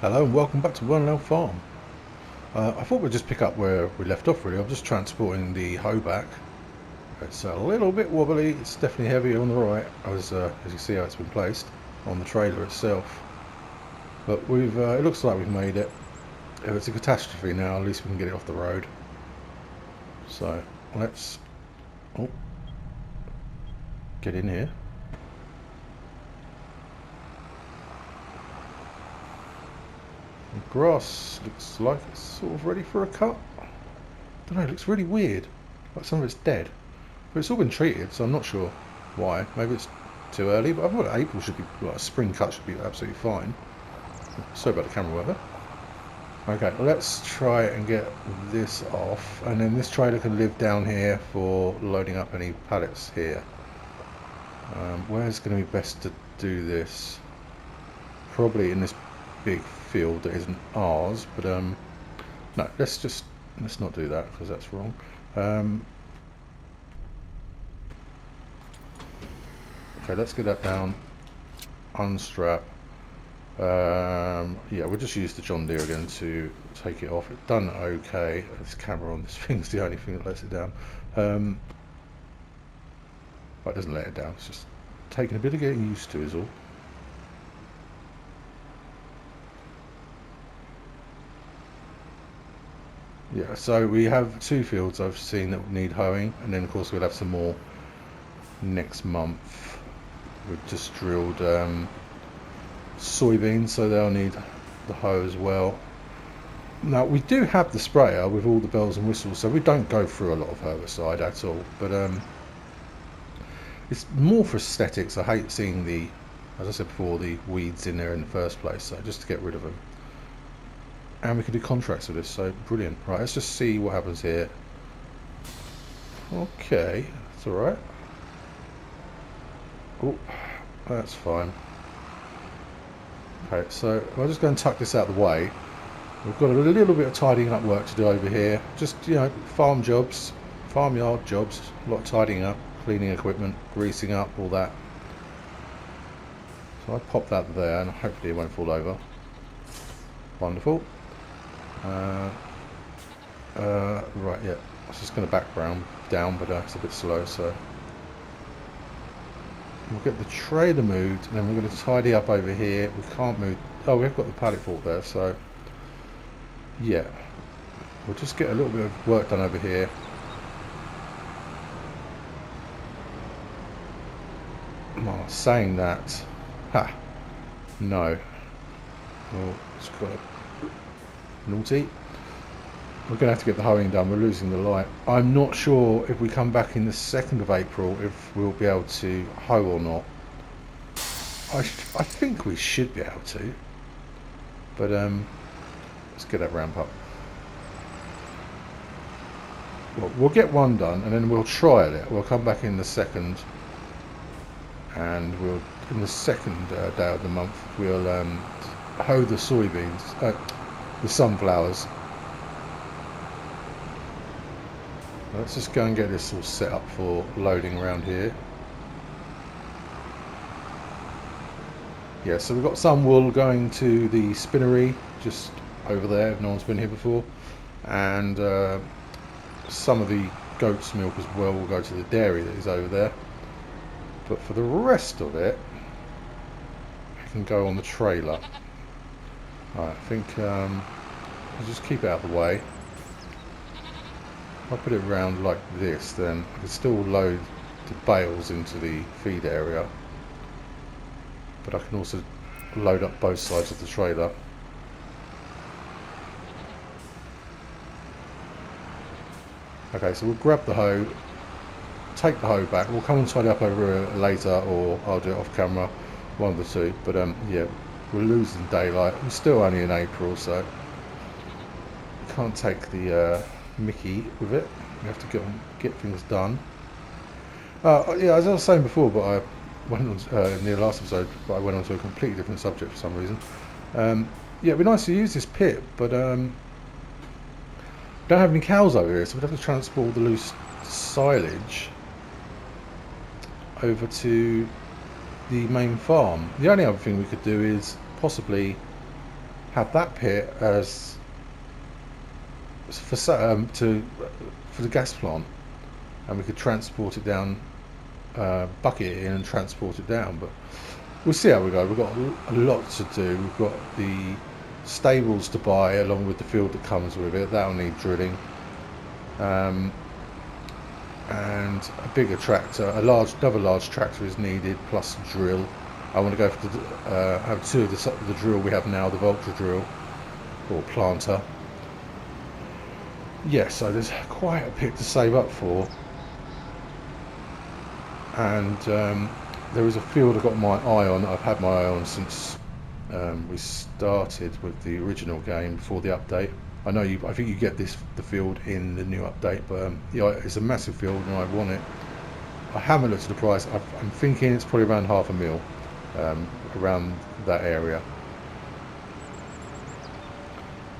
Hello and welcome back to Wernolau Farm. I thought we'd just pick up where we left off really. I'm just transporting the hoe back. It's a little bit wobbly, it's definitely heavier on the right as you see how it's been placed on the trailer itself. But it looks like we've made it. If it's a catastrophe now, at least we can get it off the road. So let's get in here. The grass looks like it's sort of ready for a cut. I don't know, it looks really weird. Like some of it's dead. But it's all been treated, so I'm not sure why. Maybe it's too early, but I thought April should be, like a spring cut should be absolutely fine. Sorry about the camera weather. Okay, let's try and get this off, and then this trailer can live down here for loading up any pallets here. Where's going to be best to do this? Probably in this big field that isn't ours, but no, let's not do that because that's wrong. Okay, let's get that down, unstrap. Yeah, we'll just use the John Deere again to take it off. It's done okay. This camera on this thing's the only thing that lets it down. Well, it doesn't let it down, it's just taking a bit of getting used to is all. Yeah, so we have two fields I've seen that need hoeing, and then of course we'll have some more next month. We've just drilled soybeans, so they'll need the hoe as well. Now we do have the sprayer with all the bells and whistles, so we don't go through a lot of herbicide at all, but it's more for aesthetics. I hate seeing the, as I said before, the weeds in there in the first place, so just to get rid of them. And we can do contracts with this, so brilliant. Right, let's just see what happens here. Okay, that's alright. Oh, that's fine. Okay, so I'll just go and tuck this out of the way. We've got a little bit of tidying up work to do over here. Just, you know, farm jobs, farmyard jobs, a lot of tidying up, cleaning equipment, greasing up, all that. So I pop that there and hopefully it won't fall over. Wonderful. Right, yeah, I was just going to background down, but it's a bit slow, so we'll get the trailer moved, and then we're going to tidy up over here. We can't move. Oh, we've got the pallet fork there, so yeah, we'll just get a little bit of work done over here. Oh, saying that, no. Oh, it's got naughty. We're going to have to get the hoeing done. We're losing the light. I'm not sure if we come back in the 2nd of April if we'll be able to hoe or not. I think we should be able to, but let's get that ramp up. Well, we'll get one done and then we'll trial it. We'll come back in the 2nd, and we'll in the 2nd day of the month we'll hoe the soybeans, the sunflowers. Let's just go and get this all set up for loading around here. Yeah, so we've got some wool going to the spinnery just over there if no one's been here before, and some of the goat's milk as well will go to the dairy that is over there. But for the rest of it, it can go on the trailer. Right, I think I'll just keep it out of the way. If I put it around like this, then I can still load the bales into the feed area, but I can also load up both sides of the trailer. Okay, so we'll grab the hoe, take the hoe back. We'll come and tidy up over later, or I'll do it off camera, one of the two. But yeah, we're losing daylight. We're still only in April, so we can't take the Mickey with it. We have to get things done. Yeah, as I was saying before, but I went on in the last episode, but I went on to a completely different subject for some reason. Yeah, it'd be nice to use this pit, but don't have any cows over here, so we'd have to transport the loose silage over to the main farm. The only other thing we could do is possibly had that pit as for the gas plant, and we could transport it down, bucket it in and transport it down. But we'll see how we go. We've got a lot to do. We've got the stables to buy along with the field that comes with it. That'll need drilling, and a bigger tractor. Another large tractor is needed, plus a drill. I want to go for have two of the drill we have now, the Vulture drill or planter. Yeah, so there's quite a bit to save up for, and there is a field I've got my eye on. I've had my eye on since we started with the original game before the update. I think you get the field in the new update, but yeah, it's a massive field and I want it. I haven't looked at the price. I'm thinking it's probably around £500,000, around that area.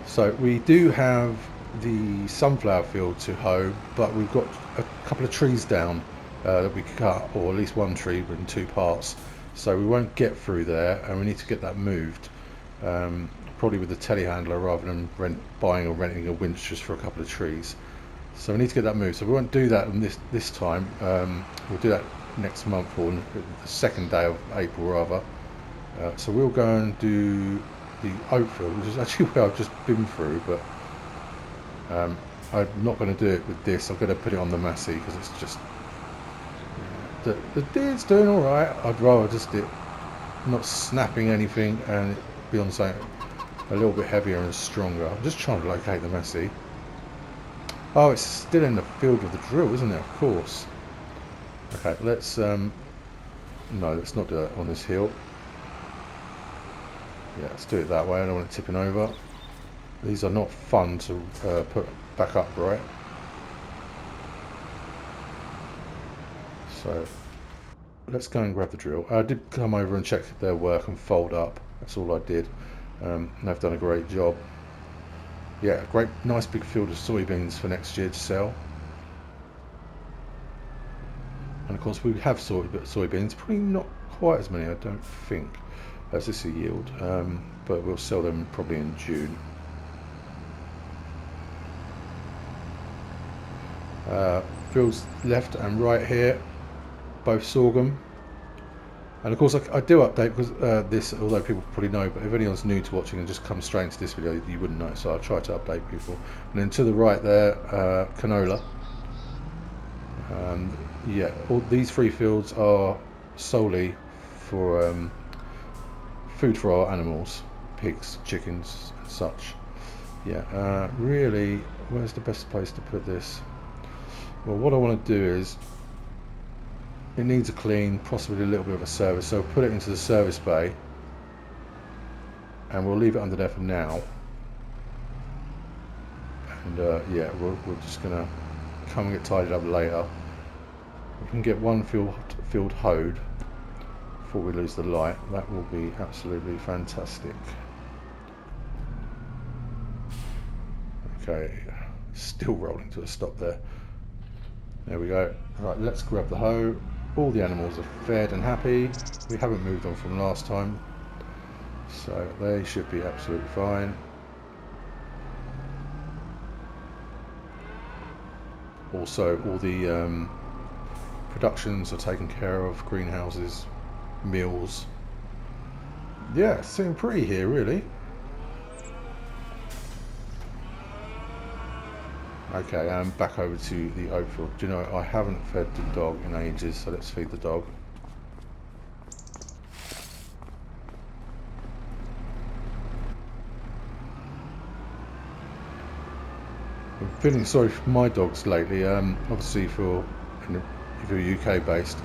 So we do have the sunflower field to hoe, but we've got a couple of trees down that we cut, or at least one tree in two parts, so we won't get through there, and we need to get that moved, probably with a telehandler rather than buying or renting a winch just for a couple of trees. So we need to get that moved, so we won't do that this time. We'll do that next month, or the second day of April rather. So we'll go and do the oat field, which is actually where I've just been through, but I'm not going to do it with this. I'm going to put it on the Massey because it's just the deer's doing all right. I'd rather just it not snapping anything and it be on something a little bit heavier and stronger. I'm just trying to locate the Massey. Oh, it's still in the field with the drill, isn't it? Of course. Okay, let's no, let's not do that on this hill. Yeah, let's do it that way. I don't want it tipping over. These are not fun to put back up, right? So let's go and grab the drill. I did come over and check their work and fold up. That's all I did. And they've done a great job. Yeah, great, nice big field of soybeans for next year to sell. And of course we have soybeans, probably not quite as many, I don't think, as this yield, but we'll sell them probably in June. Fields left and right here, both sorghum. And of course I do update because this, although people probably know, but if anyone's new to watching and just come straight into this video, you wouldn't know, so I'll try to update people. And then to the right there, canola. Yeah, all these three fields are solely for food for our animals, pigs, chickens and such. Yeah, really, where's the best place to put this? Well, what I want to do is, it needs a clean, possibly a little bit of a service, so put it into the service bay and we'll leave it under there for now. And yeah, we're just gonna come and get tidied up later. We can get one field hoed before we lose the light. That will be absolutely fantastic. Okay, still rolling to a stop there. There we go. Right, let's grab the hoe. All the animals are fed and happy. We haven't moved on from last time, so they should be absolutely fine. Also, all the productions are taken care of, greenhouses, meals. Yeah, it's seeming pretty here, really. Okay, I'm back over to the oat field. Do you know, I haven't fed the dog in ages, so let's feed the dog. I'm feeling sorry for my dogs lately. Obviously, if you're UK based,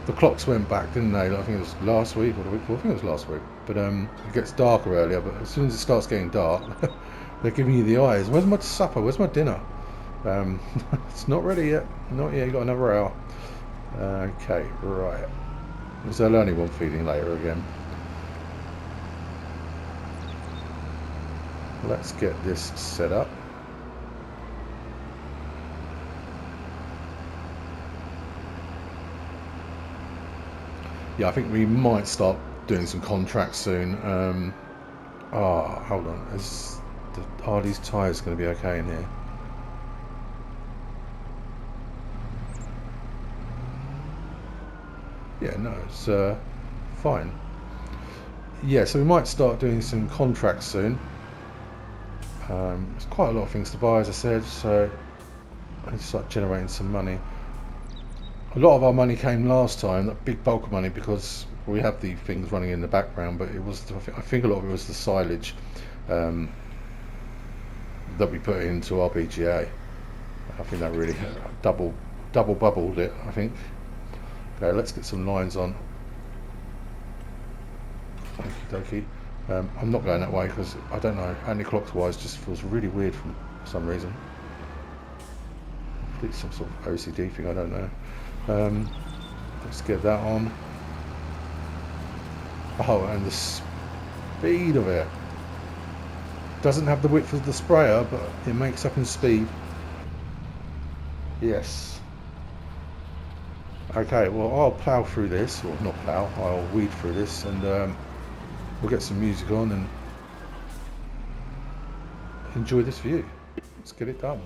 the clocks went back, didn't they? I think it was last week or the week before. I think it was last week. But it gets darker earlier. But as soon as it starts getting dark, they're giving you the eyes. Where's my supper? Where's my dinner? It's not ready yet. Not yet. You've got another hour. Okay, right. So I'll only want feeding later again. Let's get this set up. Yeah, I think we might start doing some contracts soon. Oh, hold on. Are these tyres going to be okay in here? Yeah, no, it's fine. Yeah, so we might start doing some contracts soon. There's quite a lot of things to buy, as I said, so I need to start generating some money. A lot of our money came last time, that big bulk of money, because we have the things running in the background, but it was, I think a lot of it was the silage that we put into our BGA. I think that really double bubbled it, I think. Okay, let's get some lines on. Okie dokie. I'm not going that way because I don't know, anti-clockwise just feels really weird for some reason. It's some sort of OCD thing, I don't know. Let's get that on. Oh, and the speed of it. Doesn't have the width of the sprayer, but it makes up in speed. Yes. Okay, well, I'll plough through this, or not plough, I'll weed through this, and we'll get some music on and enjoy this view. Let's get it done.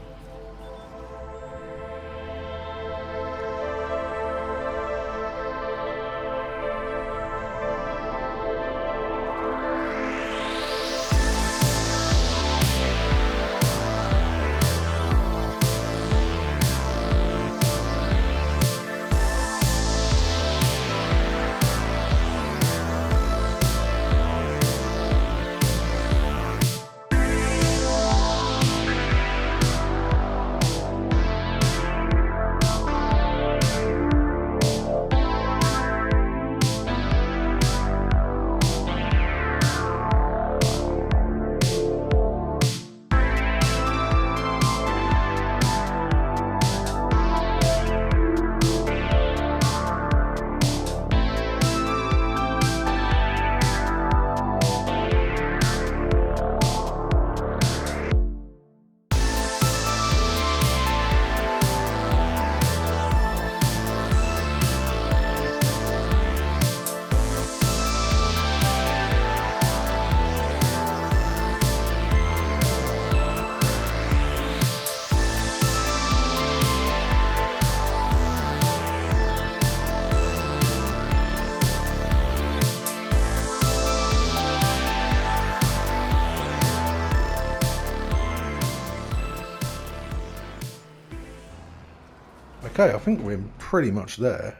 Okay, I think we're pretty much there.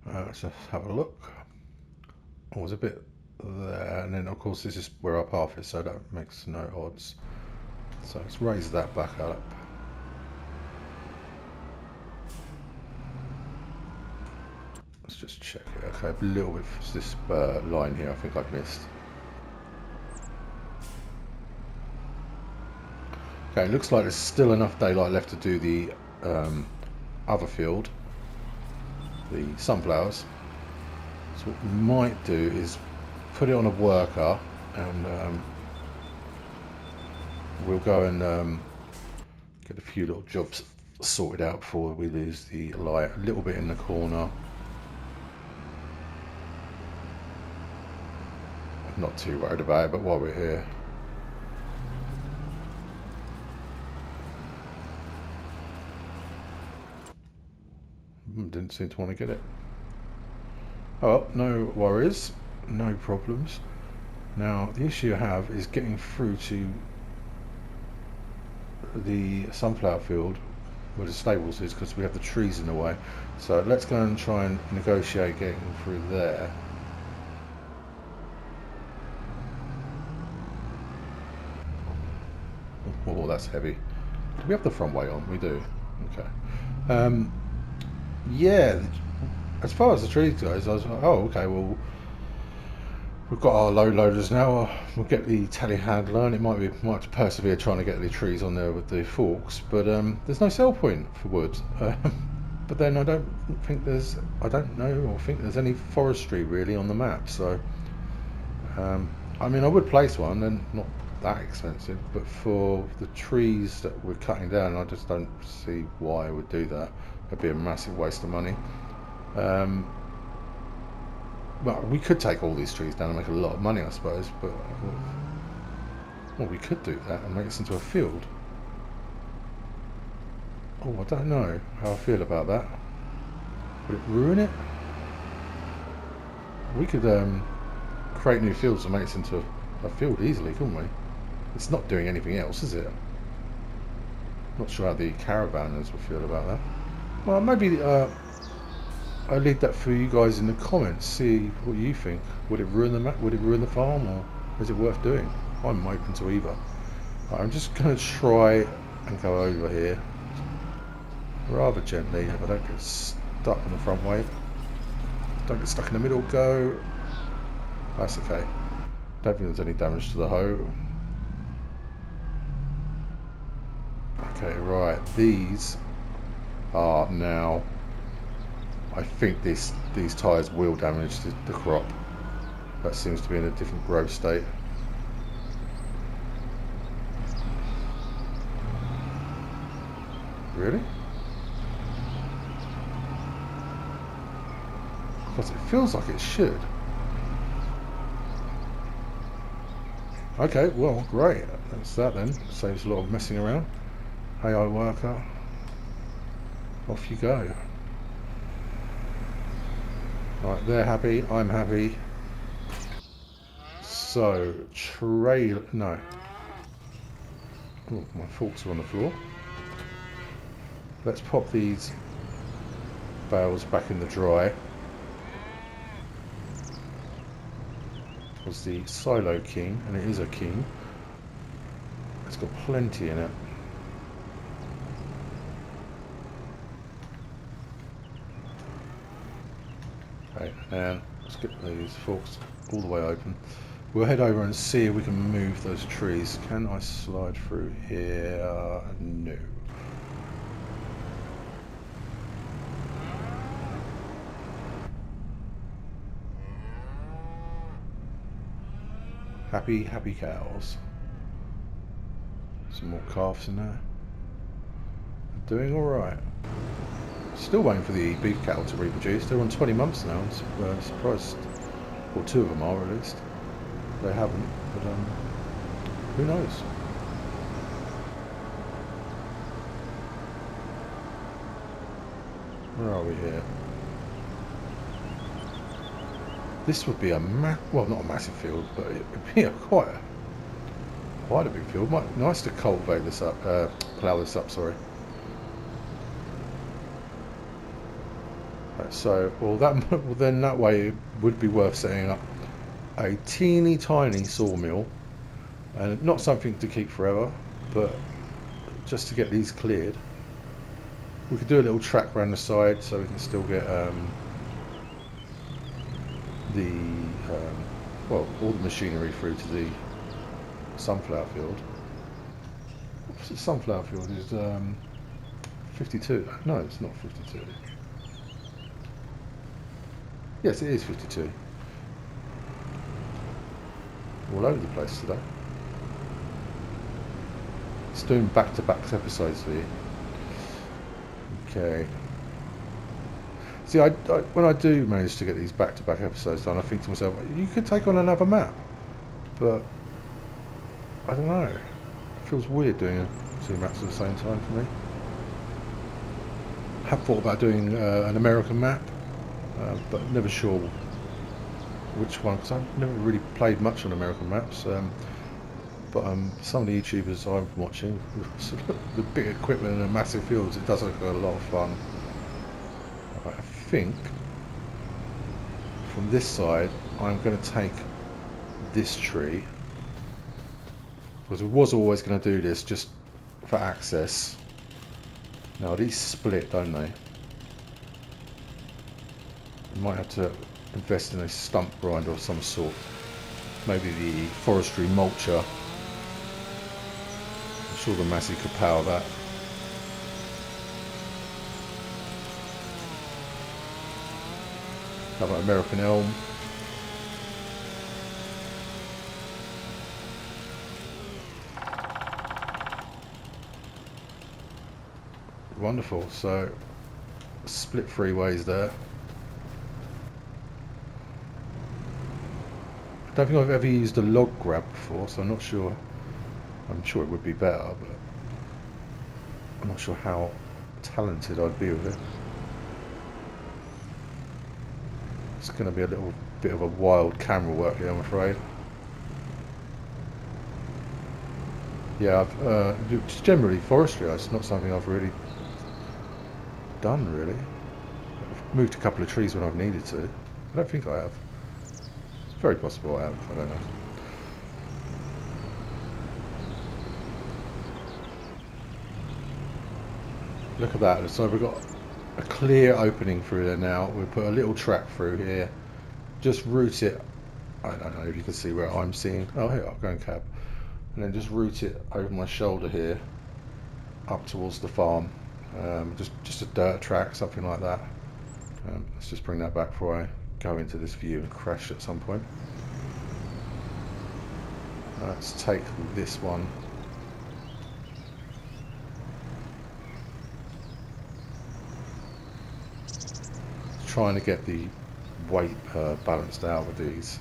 Let's just have a look. Oh, there's a bit there, and then of course this is where our path is, so that makes no odds. So let's raise that back up. Let's just check it. Okay, a little bit of this line here I think I've missed. Okay, it looks like there's still enough daylight left to do the other field, the sunflowers. So what we might do is put it on a worker, and we'll go and get a few little jobs sorted out before we lose the light. A little bit in the corner. I'm not too worried about it, but while we're here, didn't seem to want to get it. Oh, no worries, no problems. Now the issue I have is getting through to the sunflower field where the stables is, because we have the trees in the way. So let's go and try and negotiate getting through there. Oh, that's heavy. Do we have the front weight on? We do. Okay. Yeah, as far as the trees goes, I was like, oh, okay, well, we've got our low loaders now. We'll get the telehandler, and it might have to persevere trying to get the trees on there with the forks, but there's no sell point for wood. But then I don't know or think there's any forestry really on the map. So, I mean, I would place one, and not that expensive, but for the trees that we're cutting down, I just don't see why I would do that. It'd be a massive waste of money. Well, we could take all these trees down and make a lot of money, I suppose, but Well, we could do that and make this into a field. Oh, I don't know how I feel about that. Would it ruin it? We could create new fields and make this into a field easily, couldn't we? It's not doing anything else, is it? Not sure how the caravanners would feel about that. Well, maybe I'll leave that for you guys in the comments. See what you think. Would it ruin the map? Would it ruin the farm, or is it worth doing? I'm open to either. Right, I'm just going to try and go over here rather gently if I don't get stuck on the front way. Don't get stuck in the middle. Go. That's okay. Don't think there's any damage to the hoe. Okay, right. These are now. I think these tyres will damage the crop. That seems to be in a different growth state. Really? Because it feels like it should. Okay, well, great. That's that then. Saves a lot of messing around. AI worker. Off you go. Right, they're happy. I'm happy. So, no. Oh, my forks are on the floor. Let's pop these bales back in the dry. It was the silo king, and it is a king. It's got plenty in it. Okay, and let's get these forks all the way open. We'll head over and see if we can move those trees. Can I slide through here? No. Happy cows. Some more calves in there. Doing alright. Still waiting for the beef cattle to reproduce. They're on 20 months now. I'm surprised. Well, 2 of them are at least. They haven't, but who knows? Where are we here? This would be well, not a massive field, but it would be quite a big field. Nice to cultivate this up, plough this up. Sorry. Right, so, well, then that way it would be worth setting up a teeny tiny sawmill, and not something to keep forever, but just to get these cleared. We could do a little track around the side so we can still get well, all the machinery through to the sunflower field. What's the sunflower field? Is 52? No, it's not 52. Yes, it is 52. All over the place today. It's doing back-to-back episodes for you. Okay. See, when I do manage to get these back-to-back episodes done, I think to myself, you could take on another map, but I don't know. It feels weird doing 2 maps at the same time for me. I have thought about doing an American map, but never sure which one, because I've never really played much on American maps. But some of the YouTubers I'm watching, the big equipment and the massive fields, it does look like a lot of fun. I think from this side I'm going to take this tree, because I was always going to do this just for access. Now these split, don't they? I might have to invest in a stump grinder of some sort, maybe the forestry mulcher. I'm sure the Massey could power that. How about American elm? Wonderful. So split 3 ways there. I don't think I've ever used a log grab before, so I'm not sure I'm sure it would be better, but I'm not sure how talented I'd be with it. It's going to be a little bit of a wild camera work here, I'm afraid. Yeah, it's generally forestry. It's not something I've really done, really. I've moved a couple of trees when I've needed to. I don't think I have. It's very possible I have. I don't know. Look at that. So we've got a clear opening through there now. We'll put a little track through here. Just route it. I don't know if you can see where I'm seeing. Oh, here, I'll go and cab. And then just route it over my shoulder here, up towards the farm. Just a dirt track, something like that. Let's just bring that back before I go into this view and crash at some point. Let's take this one. Trying to get the weight balanced out with these.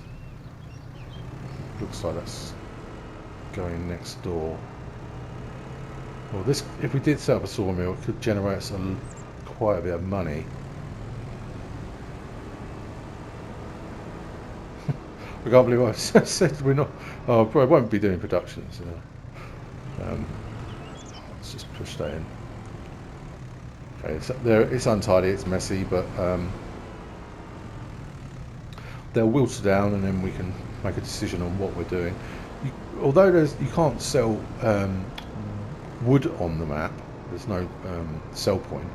Looks like that's going next door. Well, this, if we did set up a sawmill, it could generate us quite a bit of money. I can't believe I said we're not. Oh, I won't be doing productions. Let's just push that in. Okay, so there, it's untidy, it's messy, but they'll wilt down, and then we can make a decision on what we're doing. Although you can't sell wood on the map, there's no sell point.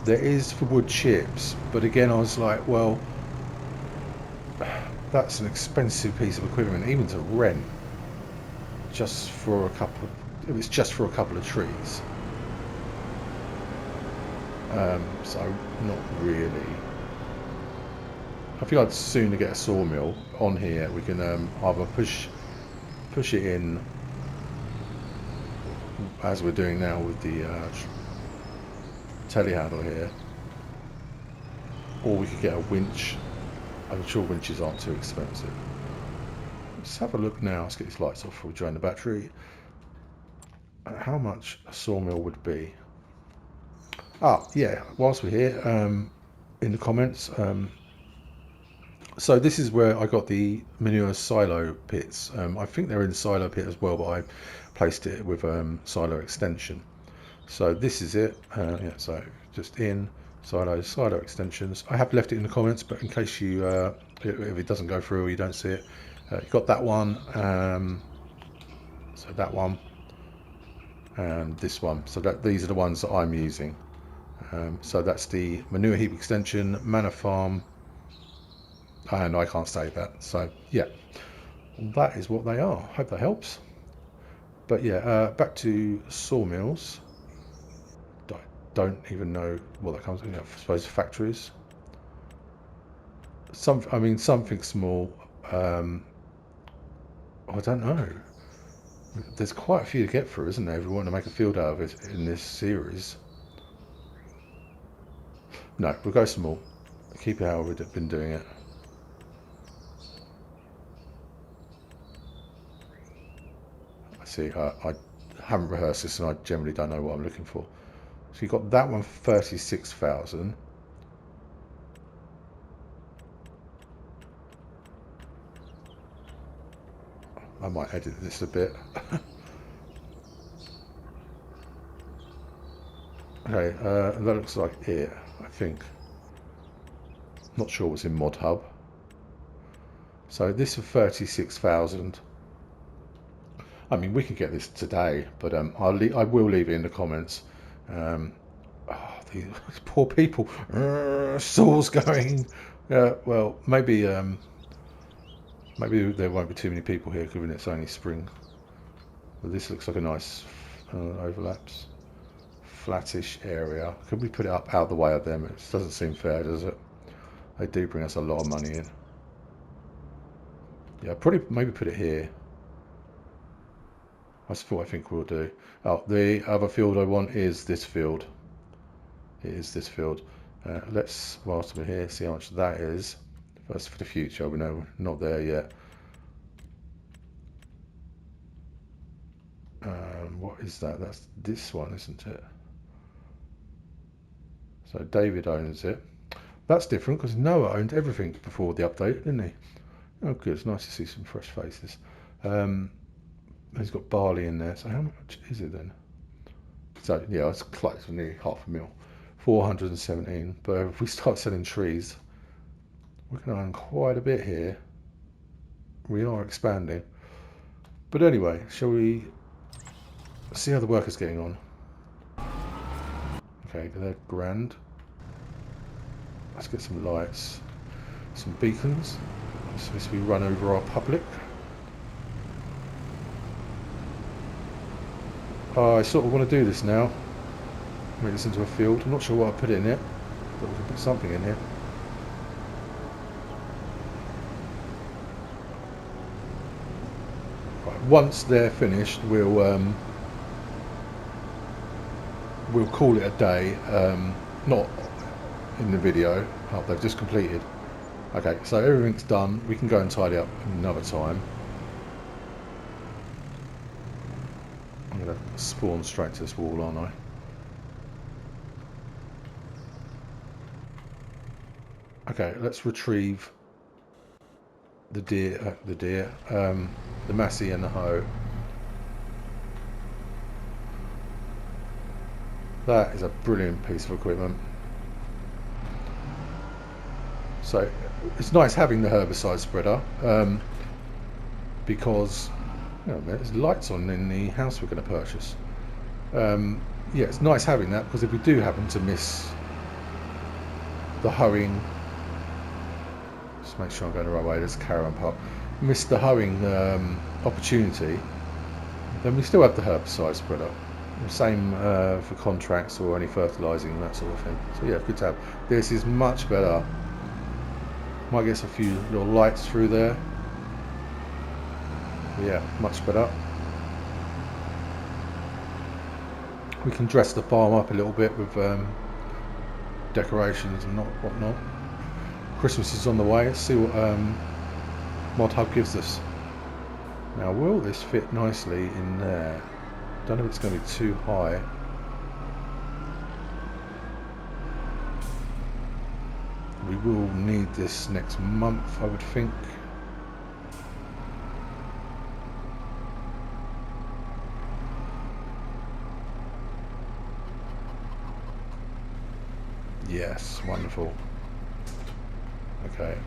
There is for wood chips, but again, I was like, well, that's an expensive piece of equipment, even to rent, just for a couple. If it's just for a couple of trees, so not really. I think I'd sooner get a sawmill on here. We can either push it in as we're doing now with the telehandler here, or we could get a winch. I'm sure winches aren't too expensive. Let's have a look now. Let's get these lights off before we drain the battery. How much a sawmill would be? Yeah, whilst we're here, in the comments, so this is where I got the manure silo pits. I think they're in the silo pit as well, but I placed it with silo extension. So this is it. Yeah, so just in silo extensions. I have left it in the comments, but in case you, if it doesn't go through or you don't see it, you've got that one. So that one and this one. So these are the ones that I'm using. So that's the manure heap extension, Manor Farm, and I can't say that. So yeah, that is what they are. Hope that helps. But yeah, back to sawmills. Don't even know what that comes in. I suppose factories. I mean, something small. I don't know. There's quite a few to get through, isn't there? If we want to make a field out of it in this series. No, we'll go small. Keep it how we've been doing it. I see. I haven't rehearsed this, and I generally don't know what I'm looking for. So you got that one for 36,000. I might edit this a bit. Okay, that looks like it, I think. Not sure what's in Mod Hub. So this for 36,000. I mean, we could get this today, but I will leave it in the comments. These poor people. Saws going. Well, maybe there won't be too many people here given it's only spring. But this looks like a nice overlaps. Flattish area. Could we put it up out of the way of them? It doesn't seem fair, does it? They do bring us a lot of money in. Yeah, probably maybe put it here. That's what I think we'll do. Oh, the other field I want is this field. It is this field. Let's, whilst we're here, see how much that is. First for the future. We know we're not there yet. What is that? That's this one, isn't it? So David owns it. That's different because Noah owned everything before the update, didn't he? Oh, good. It's nice to see some fresh faces. He's got barley in there. So how much is it then? So yeah, it's close to nearly half a mil. 417. But if we start selling trees, we can earn quite a bit here. We are expanding. But anyway, shall we see how the workers getting on? Okay, they're grand. Let's get some lights, some beacons. So this we run over our public. I sort of want to do this now. Make this into a field. I'm not sure what I put in it, but we can put something in here. Right, once they're finished, we'll call it a day. Not in the video. Oh, they've just completed. Okay, so everything's done. We can go and tidy up another time. I'm going to spawn straight to this wall, aren't I? Okay, let's retrieve the the Massey and the hoe. That is a brilliant piece of equipment. So it's nice having the herbicide spreader because there's lights on in the house we're going to purchase. Yeah, it's nice having that because if we do happen to miss the hoeing, just make sure I'm going the right way, there's caravan park, miss the hoeing opportunity, then we still have the herbicide spreader. The same for contracts or any fertilising and that sort of thing. So yeah, good to have. This is much better. Might get a few little lights through there. Yeah, much better. We can dress the farm up a little bit with decorations and whatnot. Christmas is on the way. Let's see what Mod Hub gives us. Now, will this fit nicely in there? Don't know if it's going to be too high. We will need this next month, I would think. Yes, wonderful. Okay.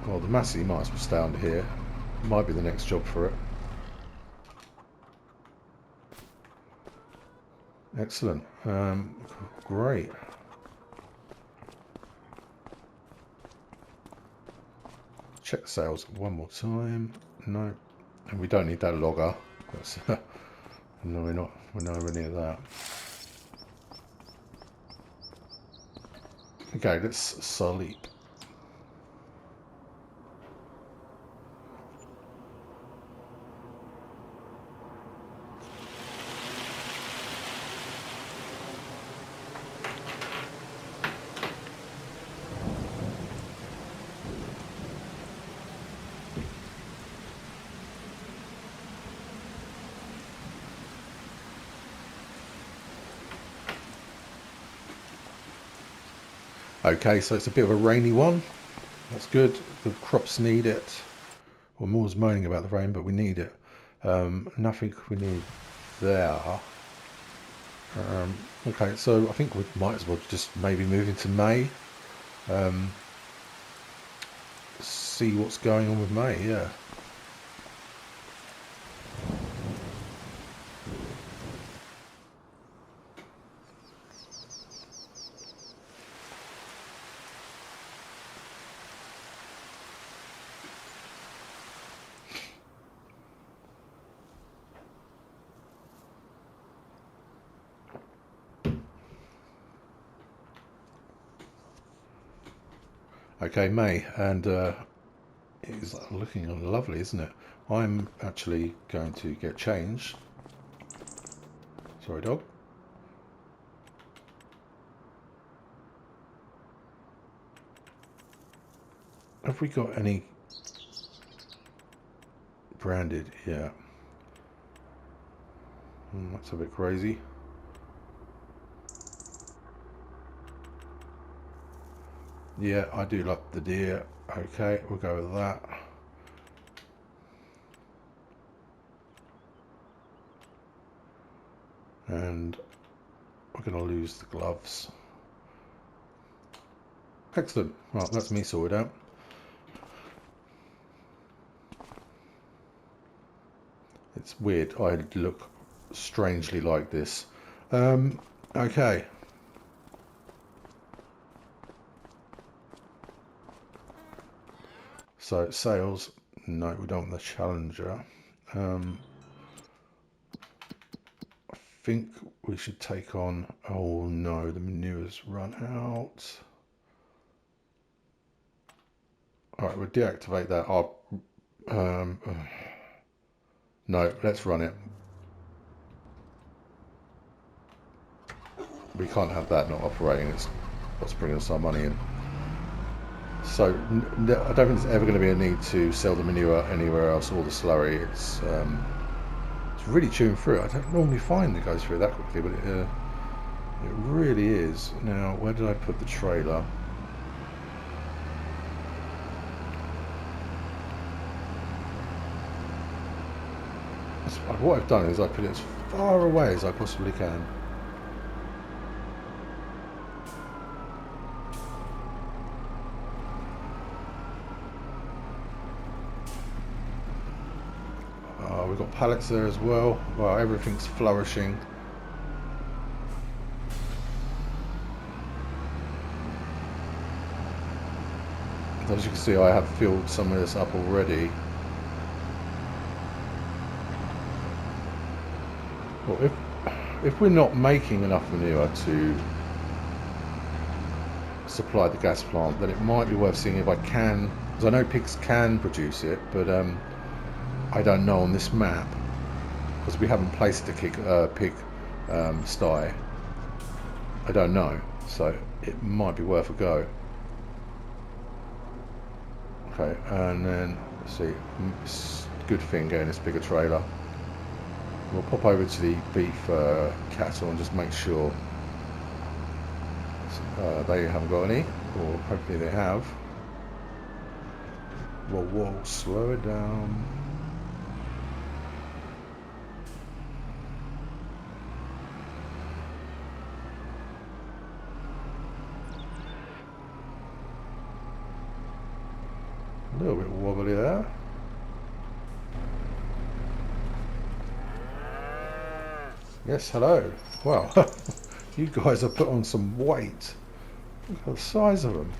Well, the Massey might as well stay under here. Might be the next job for it. Excellent. Great. Check sales one more time. No, and we don't need that logger. That's no, we're nowhere near that. Okay, let's sleep. Okay, so it's a bit of a rainy one. That's good. The crops need it. Well, Moore's moaning about the rain, but we need it. Nothing we need there. Okay, so I think we might as well just maybe move into May. See what's going on with May, yeah. Okay, May, and it's looking lovely, isn't it? I'm actually going to get changed. Sorry, dog. Have we got any branded? Yeah. That's a bit crazy. Yeah, I do like the deer. Okay, we'll go with that. And we're going to lose the gloves. Excellent. Right, that's me sorted out. It's weird. I look strangely like this. Okay. So sales. No, we don't want the Challenger. I think we should take on. Oh no, the manure's run out. All right, we'll deactivate that. No, let's run it. We can't have that not operating. It's what's bringing us our money in. So I don't think there's ever going to be a need to sell the manure anywhere else or the slurry. It's really chewing through. I don't normally find it goes through that quickly, but it really is. Now, where did I put the trailer? What I've done is I put it as far away as I possibly can. We've got pallets there as well. Wow, everything's flourishing. As you can see, I have filled some of this up already. Well, if we're not making enough manure to supply the gas plant, then it might be worth seeing if I can, because I know pigs can produce it, but I don't know on this map, because we haven't placed a pig sty. I don't know, so it might be worth a go. Okay, and then let's see, it's a good thing getting this bigger trailer. We'll pop over to the beef cattle and just make sure they haven't got any, or hopefully they have. Whoa, slow it down. A little bit wobbly there. Yes, hello. Wow, you guys have put on some weight. Look at the size of them.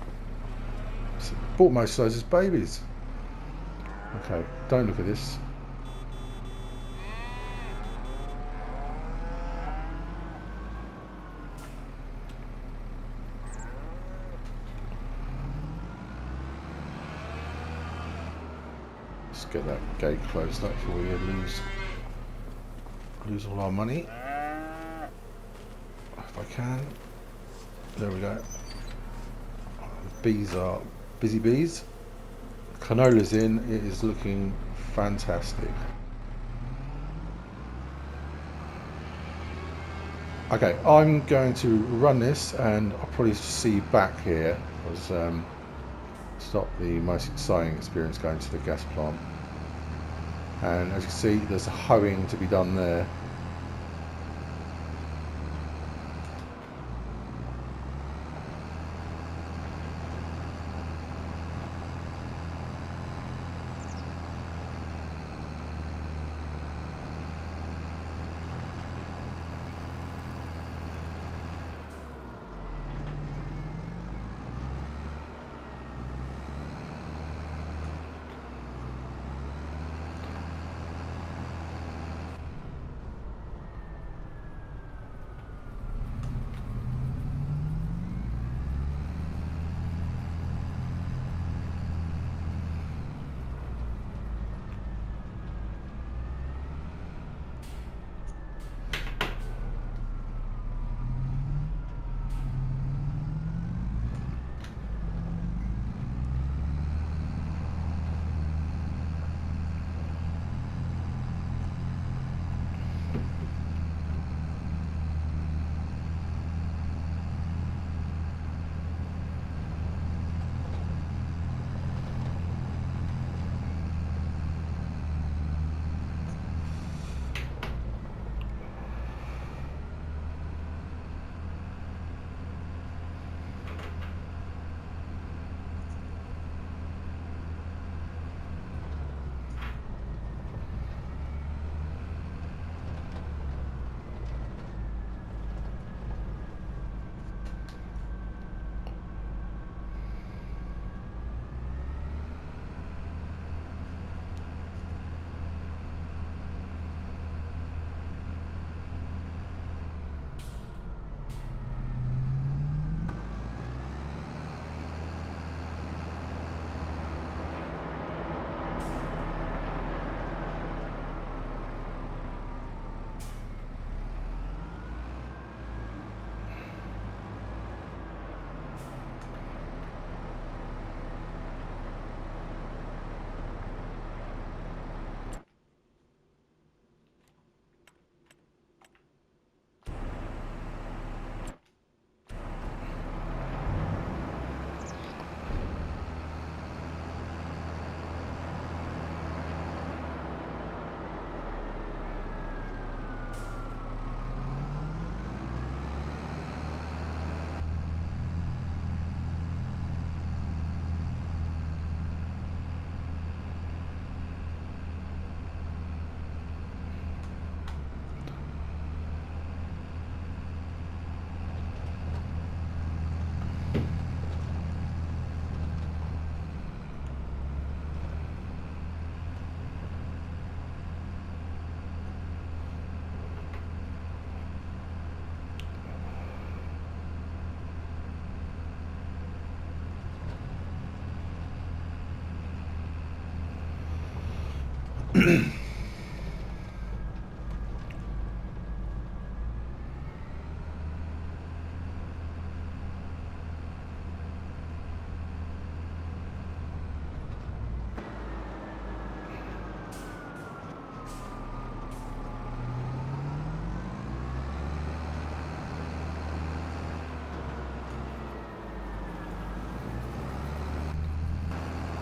It's almost size as babies. Okay, don't look at this. Let's get that gate closed up before we lose all our money. If I can. There we go. The bees are busy bees. Canola's in. It is looking fantastic. Okay, I'm going to run this, and I'll probably see you back here, because it's not the most exciting experience going to the gas plant. And as you can see, there's a hoeing to be done there.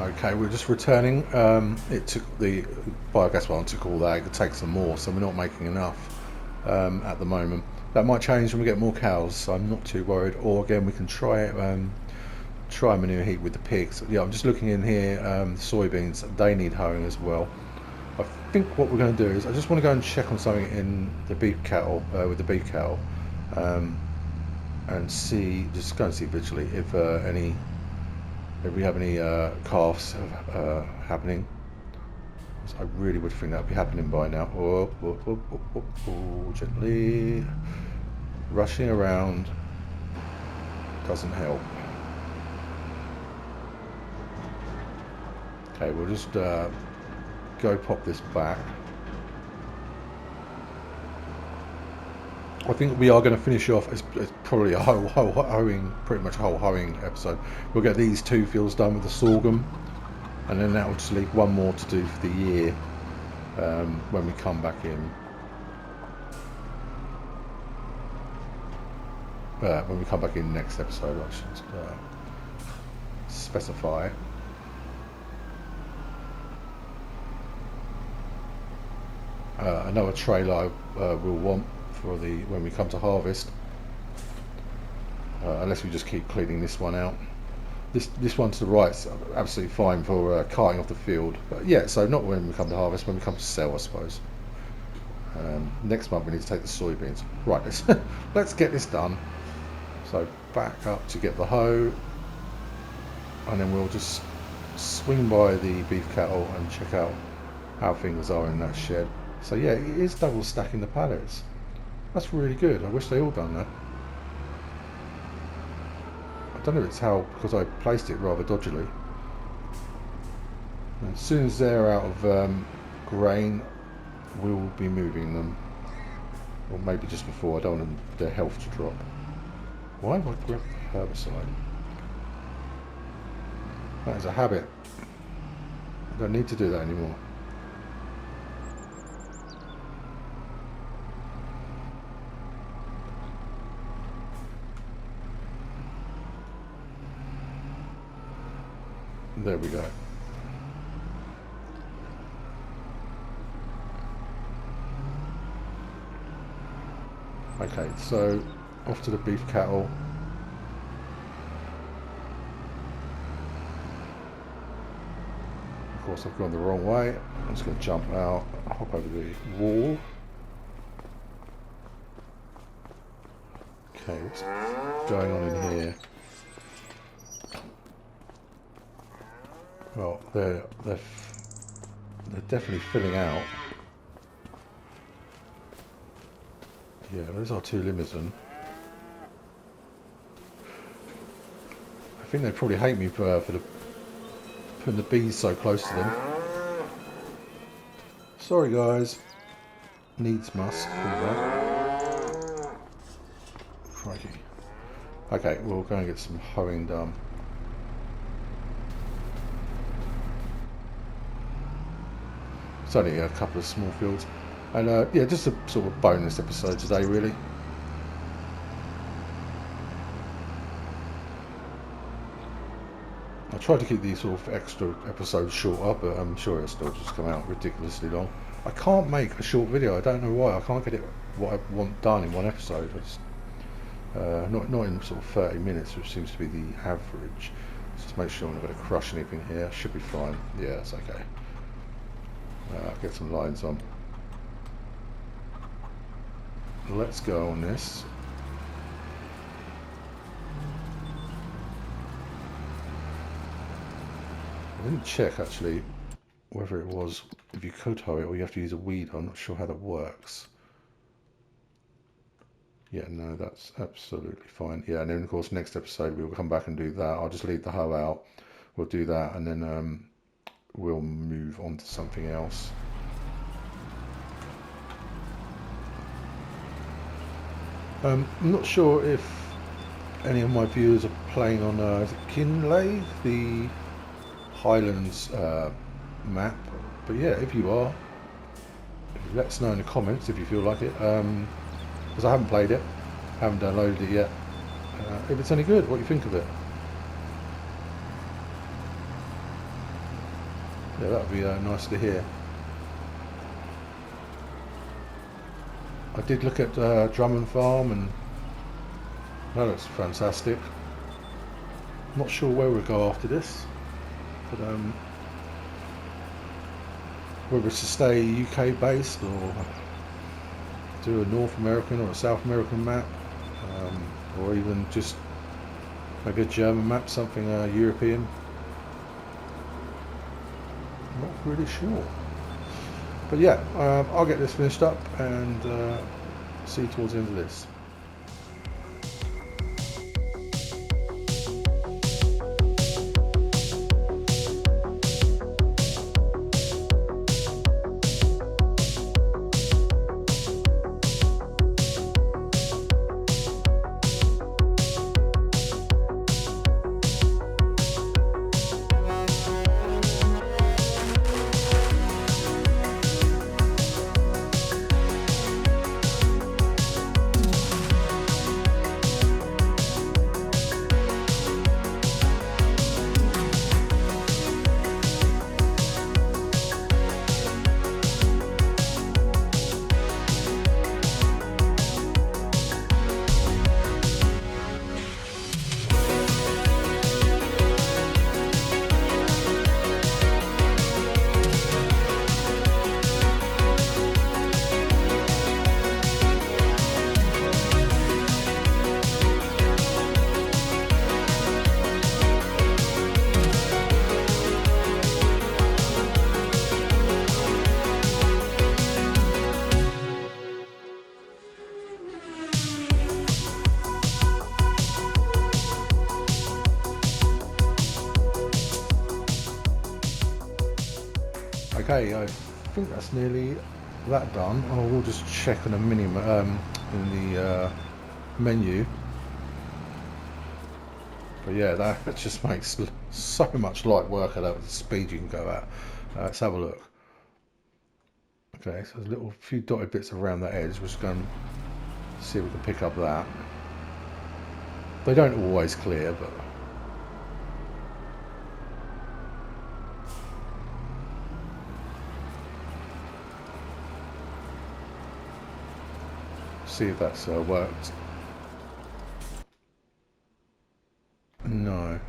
Okay, we're just returning. It took the biogas plant took all that. It could take some more, so we're not making enough at the moment. That might change when we get more cows, so I'm not too worried. Or again, we can try manure heat with the pigs. Yeah, I'm just looking in here. Soybeans, they need hoeing as well. I think what we're going to do is I just want to go and check on something in the beef cattle with the beef cattle, and see, just go and see visually if we have any calves happening. I really would think that would be happening by now. Gently rushing around doesn't help. Okay, we'll just go pop this back. I think we are going to finish off. It's probably a pretty much a whole hoeing episode. We'll get these 2 fields done with the sorghum, and then that will just leave one more to do for the year when we come back in. When we come back in next episode, I should specify. Another trailer we'll want for when we come to harvest, unless we just keep cleaning this one out. This one to the right's absolutely fine for carting off the field, but yeah, so not when we come to harvest, when we come to sell, I suppose. Next month we need to take the soybeans. Right, let's get this done. So back up to get the hoe, and then we'll just swing by the beef cattle and check out how things are in that shed. So yeah, it is double stacking the pallets. That's really good. I wish they all done that. I don't know if it's because I placed it rather dodgily. And as soon as they're out of grain, we'll be moving them. Or maybe just before. I don't want their health to drop. Why have I grabbed the herbicide? That is a habit. I don't need to do that anymore. There we go. Okay, so off to the beef cattle. Of course, I've gone the wrong way. I'm just going to jump out, hop over the wall. Okay, what's going on in here? Well, they're definitely filling out. Yeah, there's our 2 limousin. I think they probably hate me for putting the bees so close to them. Sorry guys. Needs must. Crikey. Okay, we'll go and get some hoeing done. It's only a couple of small fields, and yeah, just a sort of bonus episode today, really. I tried to keep these sort of extra episodes shorter, but I'm sure it'll still just come out ridiculously long. I can't make a short video. I don't know why. I can't get it what I want done in one episode. I just, not in sort of 30 minutes, which seems to be the average. Just make sure I'm not going to crush anything here. Should be fine. Yeah, that's okay. Get some lines on. Let's go on this. I didn't check actually whether it was if you could hoe it or you have to use a weed. I'm not sure how that works. Yeah, no, that's absolutely fine. Yeah, and then of course next episode we'll come back and do that. I'll just leave the hoe out. We'll do that, and then we'll move on to something else. I'm not sure if any of my viewers are playing on is it Kinley, the Highlands map. But yeah, if you are, let us know in the comments if you feel like it. Because I haven't played it, haven't downloaded it yet. If it's any good, what you think of it. Yeah, that would be nice to hear. I did look at Wernolau Farm, and that looks fantastic. I'm not sure where we'll go after this, but whether it's to stay UK based or do a North American or a South American map, or even just maybe a German map, something European. I'm not really sure. But yeah, I'll get this finished up and see you towards the end of this. Okay, I think that's nearly that done. I will just check on a in the menu. But yeah, that just makes so much light work out of the speed you can go at. Let's have a look. Okay, so there's a little few dotted bits around that edge. We're just going to see if we can pick up that. They don't always clear, but see if that's worked. No.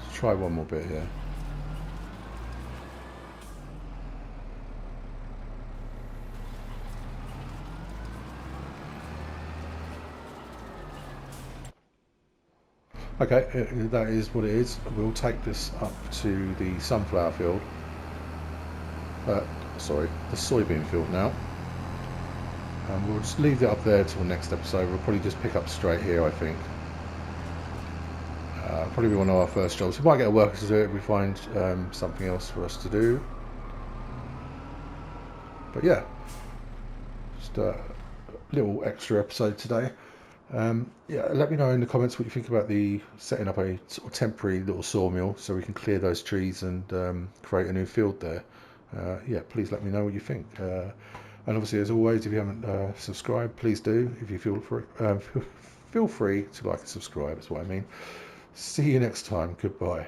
Let's try one more bit here. Okay, that is what it is. We'll take this up to the sunflower field. Sorry, the soybean field now. And we'll just leave it up there till next episode. We'll probably just pick up straight here, I think. Probably be one of our first jobs. We might get a worker to do it if we find something else for us to do. But yeah, just a little extra episode today. Yeah, let me know in the comments what you think about the setting up a sort of temporary little sawmill so we can clear those trees and create a new field there. Yeah, please let me know what you think. And obviously, as always, if you haven't subscribed, please do. If you feel free to like and subscribe, is what I mean. See you next time. Goodbye.